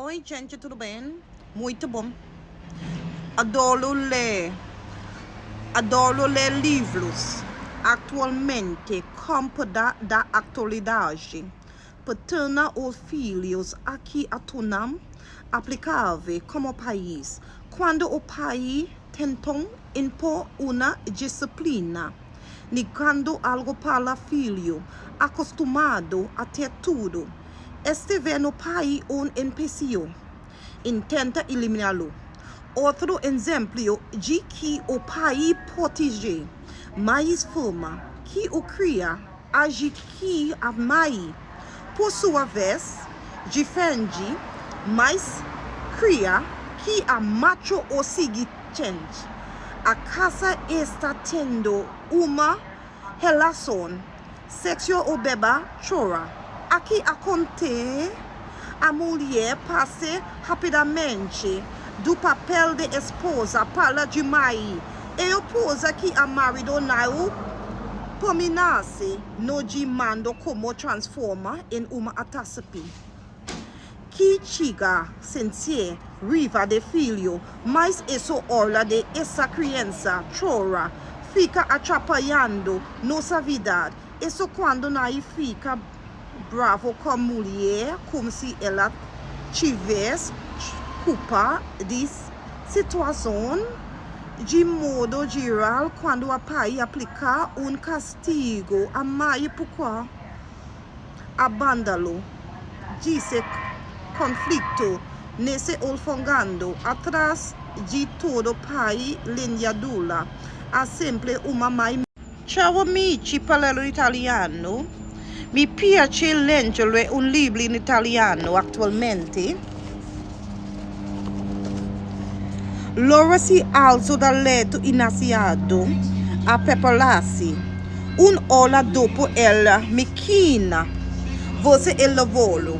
Oi gente, tudo bem? Muito bom. Adoro ler. Adoro ler livros. Atualmente, campo da atualidade. Paterna ou filhos aqui atuam aplicável como país. Quando o país tentou impor uma disciplina, negando algo para filho, acostumado a ter tudo. Estiver no país um empecilho, intenta eliminá-lo. Outro exemplo de que o país protege mais forma que o cria, age que a mãe, por sua vez, defende, mas cria que a macho o seguinte. A casa está tendo uma relação sexual ou beba chora. Aqui acontece a mulher passa rapidamente do papel de esposa para de mãe e oposa que a marido não permanece no demando como transforma em uma atasapi. Que chega sem ser riva de filho, mas isso hora de essa criança chora, fica atrapalhando nossa vida. Isso quando não fica bravo com a mulher, como se ela tivesse culpa de situação. De modo geral, quando a pai aplicar um castigo, a mãe porque abandalo disse conflito nesse olfangando atrás de todo pai linhadula há sempre uma mãe. Ciao amici, parlo italiano. Mi piace leggere un libro in italiano attualmente. Loro si alzò dal letto innanziato a prepararsi. Un'ora dopo la macchina volse il lavoro.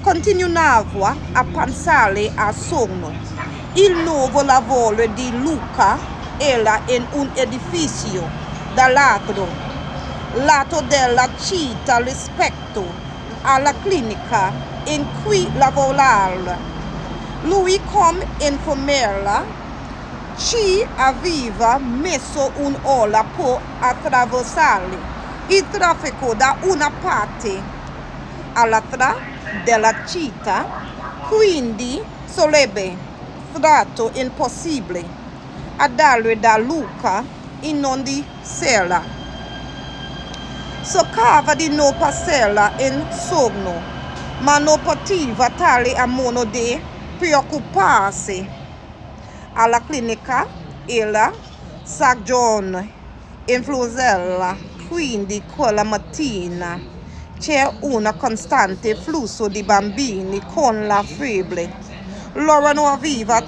Continuava a pensare al sonno. Il nuovo lavoro di Luca era in un edificio dall'altro lato della città rispetto alla clinica in cui lavorava. Lui come infermiera ci aveva messo un'ora per attraversare il traffico da una parte all'altra della città, quindi sarebbe stato impossibile andare da Luca in ogni sera. Cercava di non passarla in sonno, ma non poteva tale a modo di preoccuparsi. Alla clinica era stagione influenza, quindi quella mattina c'è un costante flusso di bambini con la febbre. Loro non aveva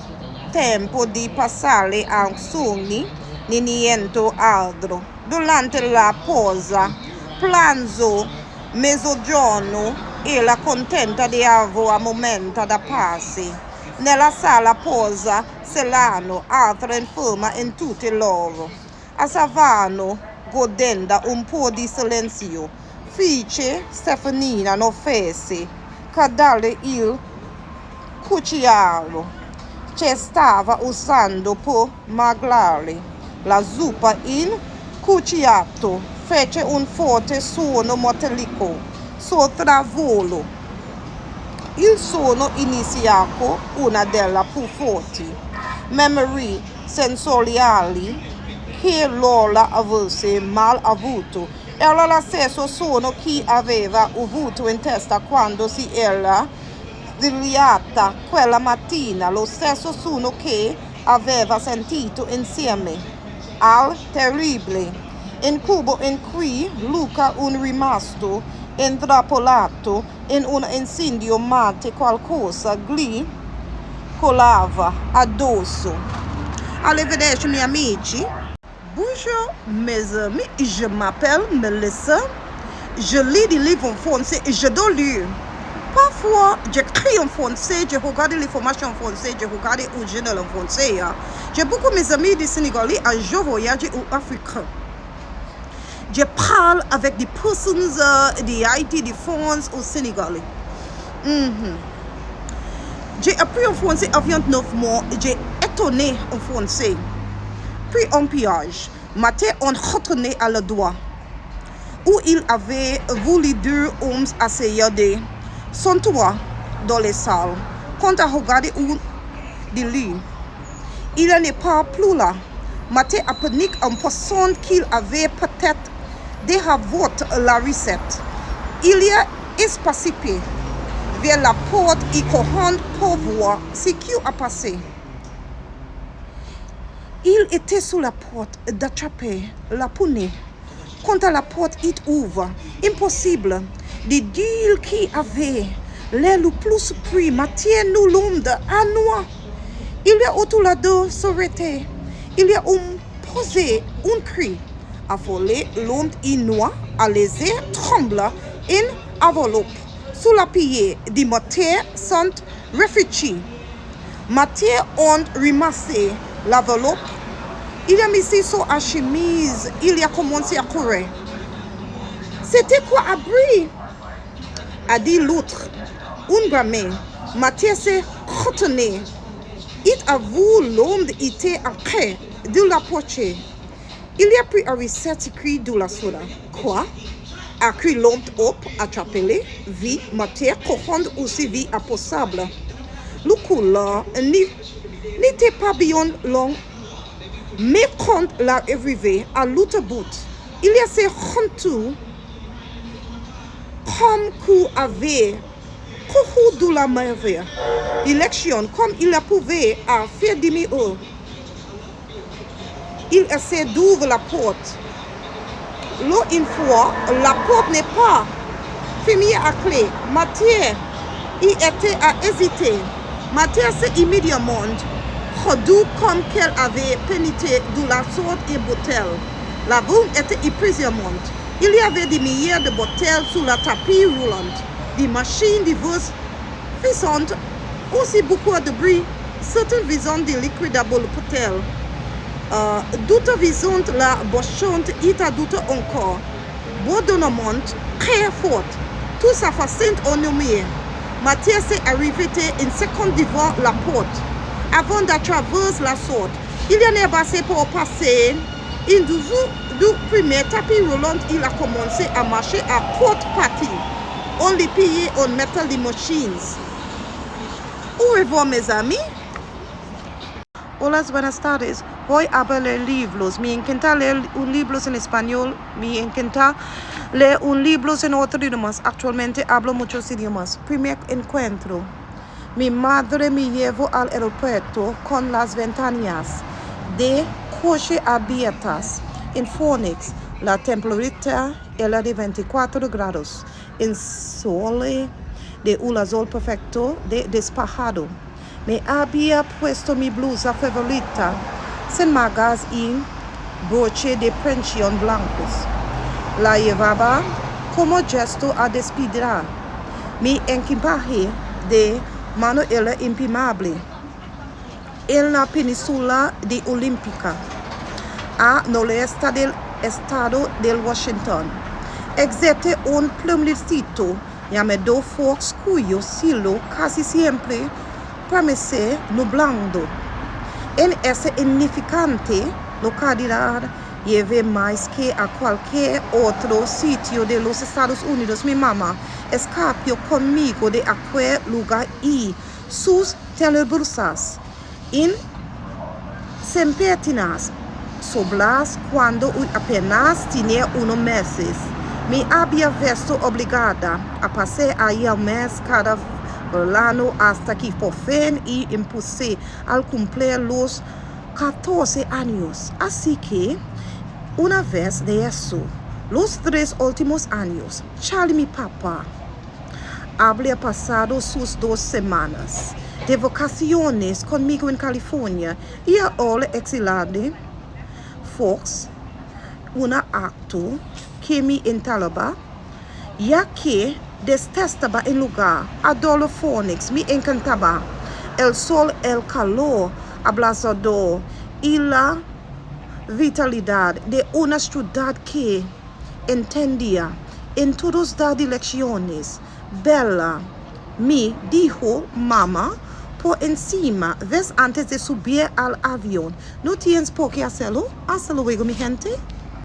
tempo di passare a sogni né niente altro. Durante la pausa pranzo, mezzogiorno, era contenta di avere un momento da pace. Nella sala posa c'erano altre inferme in tutti loro. Stavano godendo un po' di silenzio. Fece Stefanina non fece cadere il cucchiaio che stava usando per mangiare la zuppa in cucchiato. Fece un forte suono metallico sotto volo. Il suono iniziato una delle più forti memorie sensoriali che Lola avesse mai avuto. Era lo stesso suono che aveva avuto in testa quando si era svegliata quella mattina, lo stesso suono che aveva sentito insieme al terribile incubo in cui Luca un rimasto intrappolato in un incendio mentre qualcosa gli colava addosso. Arrivederci miei amici. Bonjour mes amis, je m'appelle Melissa. Je lis des livres en français et j'adore lire. Parfois, j'écris en français, je regarde les formations en français, je regarde un journal en français. J'ai beaucoup de mes amis du Sénégalais à je voyage en Afrique. Je parle avec des personnes d'Haïti, de France au Sénégal. J'ai appris en français à 29 mois, j'ai étonné en français. Puis en pillage, matin on retournait à le doigt, où il avait voulu deux hommes assis de son toit dans les salles, quand à regarder où de lui. Il n'est pas plus là. Matin a paniqué en pensant qu'il avait peut-être déjà voté la recette. Il y a espacé vers la porte et courant pour voir ce qui a passé. Il était sous la porte d'attraper la poignée. Quand la porte est ouverte, impossible de dire qui avait l'air le plus pris. Mathieu nous l'homme de Anois. Il y a autour là deux s'arrêter. Il y a posé un cri. Affolé, l'homme noir à laisser tremble une enveloppe sous la pied de Mathieu sans réfléchir. Mathieu a ramassé l'enveloppe. Il a mis sur sa chemise. Il a commencé à courir. C'était quoi abri? A dit l'autre. Un bramé. Mathieu s'est retenu. Il avoue l'homme était après de la portée. Il y a pris un recette cri de la soda. Quoi? A cri l'homme up, attrapé, vie, matière, courante aussi vie impossible. Le couleur n'était pas bien long, mais quand l'arrivée à l'autre bout, il y a ces rentours comme qu'il avait couru de la merveille. L'élection, comme il a prouvé à faire demi-heure. Il essaie d'ouvrir la porte. Là, une fois, la porte n'est pas fermée à clé. Mathieu, il était à hésiter. Mathieu s'est immédiatement rendu comme qu'elle avait pénétré de la sorte et bouteille. La boum était épuisante. Il y avait des milliers de bouteilles sur la tapis roulant. Des machines diverses faisantes, aussi beaucoup de bruit. Certaines visant des liquidables bouteilles. D'autres visant la bochante et d'autres encore. Bourdonnement très fort. Tout ça fascine au nommé. Mathieu s'est arrivé une seconde devant la porte. Avant de traverser la sorte, il y en a passé pour passer. Une du premier tapis roulant, il a commencé à marcher à courte partie. On les payait en mettant les machines. Au revoir mes amis. Hola, buenas tardes. Hoy hablo de libros. Me encanta leer libros en español. Me encanta leer libros en otros idiomas. Actualmente hablo muchos idiomas. Primer encuentro. Mi madre me llevó al aeropuerto con las ventanas de coche abiertas. En Phoenix, la temperatura era de 24 grados. En sol de un azul perfecto de despejado. Me había puesto mi blusa favorita, sin mangas y broche de prensión blancos. La llevaba como gesto a despedir. Mi equipaje de mano era imprimable. En la península de Olímpica, a noroeste del estado de Washington, excepto un plumercito llamado Fox cuyo cielo casi siempre permanece nublado. En esa insignificante localidad llevé más que a cualquier otro sitio de los Estados Unidos. Mi mamá escapó conmigo de aquel lugar y sus tenebrosas incertidumbres sobras cuando apenas tenía unos meses. Me había visto obligada a pasar ahí al mes cada verano hasta que por fin y impuse al cumplir los 14 años. Así que, una vez de eso, los 3 últimos años, Charlie, mi papá, había pasado sus 2 semanas de vacaciones conmigo en California y ahora exilado. Fox, un acto que me instalaba, ya que detestaba el lugar. Adoro Phoenix, me encantaba el sol, el calor abrasador y la vitalidad de una ciudad que entendía en todas las direcciones. Bella, me dijo mamá, por encima, ¿ves? Antes de subir al avión. ¿No tienes por qué hacerlo? Hasta luego, mi gente.